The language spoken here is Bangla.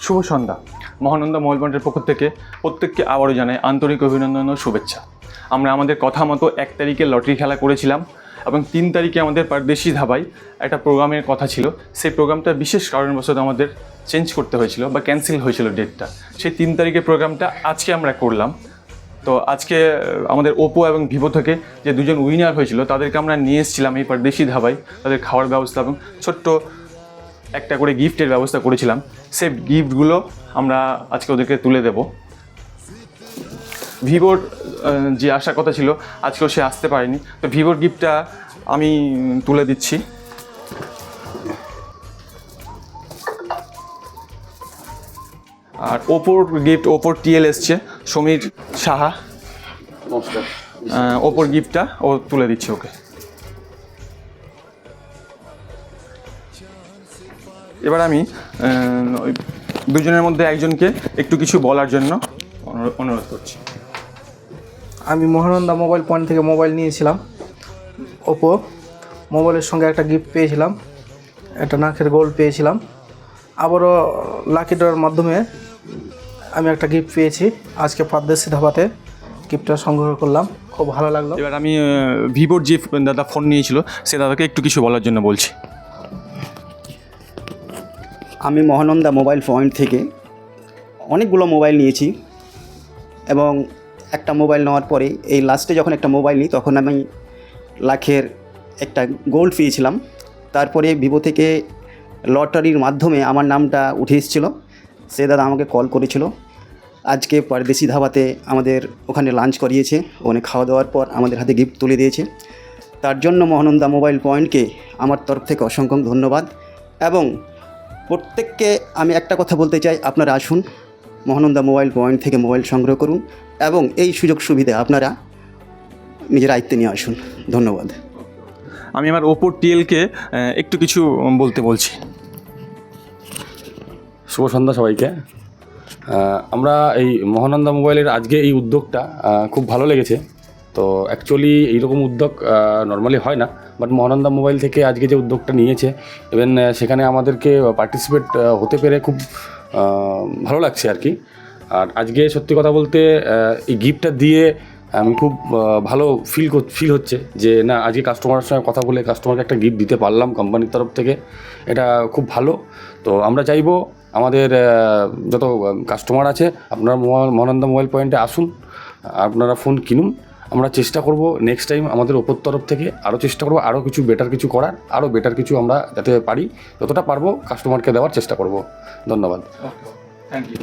শুভ সন্ধ্যা। মহানন্দা মোবাইল পয়েন্টের পক্ষ থেকে প্রত্যেককে আবারও জানাই আন্তরিক অভিনন্দন ও শুভেচ্ছা। আমরা আমাদের কথা মতো 1 তারিখে লটারি খেলা করেছিলাম এবং 3 তারিখে আমাদের পারদেশি ধাবায় একটা প্রোগ্রামের কথা ছিল। সেই প্রোগ্রামটা বিশেষ কারণবশত আমাদের চেঞ্জ করতে হয়েছিল বা ক্যান্সেল হয়েছিল ডেটটা। সেই 3 তারিখের প্রোগ্রামটা আজকে আমরা করলাম। তো আজকে আমাদের ওপো এবং ভিভো থেকে যে দুজন উইনার হয়েছিল তাদেরকে আমরা নিয়ে এসেছিলাম এই পারদেশি ধাবায়। তাদের খাওয়ার ব্যবস্থা এবং ছোট্ট একটা করে গিফটের ব্যবস্থা করেছিলাম। সেই গিফটগুলো আমরা আজকে ওদেরকে তুলে দেব। ভিভোর যে আসার কথা ছিল আজকেও সে আসতে পারেনি, তো ভিভোর গিফটটা আমি তুলে দিচ্ছি। আর ওপোর গিফট, ওপোর টিএল এসছে সমীর সাহা, নমস্কার। ওপোর গিফটটা ও তুলে দিচ্ছে ওকে। এবার আমি ওই দুজনের মধ্যে একজনকে একটু কিছু বলার জন্য অনুরোধ করছি। আমি মহানন্দা মোবাইল পয়েন্ট থেকে মোবাইল নিয়েছিলাম ওপো। মোবাইলের সঙ্গে একটা গিফট পেয়েছিলাম, একটা নাকের গোল্ড পেয়েছিলাম। আবারও লাকি ড্রর মাধ্যমে আমি একটা গিফট পেয়েছি। আজকে পারদেশি ধাবাতে গিফটটা সংগ্রহ করলাম, খুব ভালো লাগলো। এবার আমি ভিভোর যে দাদা ফোন নিয়েছিল সে দাদাকে একটু কিছু বলার জন্য বলছি। আমি মহানন্দা মোবাইল পয়েন্ট থেকে অনেকগুলো মোবাইল নিয়েছি এবং একটা মোবাইল নেওয়ার পরে এই লাস্টে যখন একটা মোবাইল নিই তখন আমি লাখের একটা গোল্ড পেয়েছিলাম। তারপরে ভিভো থেকে লটারির মাধ্যমে আমার নামটা উঠে এসেছিলো। সে দাদা আমাকে কল করেছিল। আজকে পারদেশি ধাবাতে আমাদের ওখানে লাঞ্চ করিয়েছে, ওখানে খাওয়া দাওয়ার পর আমাদের হাতে গিফট তুলে দিয়েছে। তার জন্য মহানন্দা মোবাইল পয়েন্টকে আমার তরফ থেকে অসংখ্য ধন্যবাদ। এবং প্রত্যেককে আমি একটা কথা বলতে চাই, আপনারা আসুন মহানন্দা মোবাইল পয়েন্ট থেকে মোবাইল সংগ্রহ করুন এবং এই সুযোগ সুবিধা আপনারা নিজের আয়ত্তে নিয়ে আসুন। ধন্যবাদ। আমি আমার ওপোর টিএলকে একটু কিছু বলতে বলছি। শুভ সন্ধ্যা সবাইকে। আমরা এই মহানন্দা মোবাইলের আজকে এই উদ্যোগটা খুব ভালো লেগেছে। তো অ্যাকচুয়ালি এইরকম উদ্যোগ নর্মালি হয় না, বাট মহানন্দা মোবাইল থেকে আজকে যে উদ্যোগটা নিয়েছে ইভেন সেখানে আমাদেরকে পার্টিসিপেট হতে পেরে খুব ভালো লাগছে আর কি। আর আজকে সত্যি কথা বলতে এই গিফটটা দিয়ে আমি খুব ভালো ফিল হচ্ছে যে না, আজকে কাস্টমারের সঙ্গে কথা বলে কাস্টমারকে একটা গিফট দিতে পারলাম কোম্পানির তরফ থেকে, এটা খুব ভালো। তো আমরা চাইবো আমাদের যত কাস্টমার আছে আপনারা মহানন্দা মোবাইল পয়েন্টে আসুন, আপনারা ফোন কিনুন। আমরা চেষ্টা করব নেক্সট টাইম আমাদের ওপর তরফ থেকে আরও চেষ্টা করব আরও কিছু বেটার কিছু করার, আরও বেটার কিছু আমরা যাতে পারি যতটা পারবো কাস্টমারকে দেওয়ার চেষ্টা করব। ধন্যবাদ। Thank you.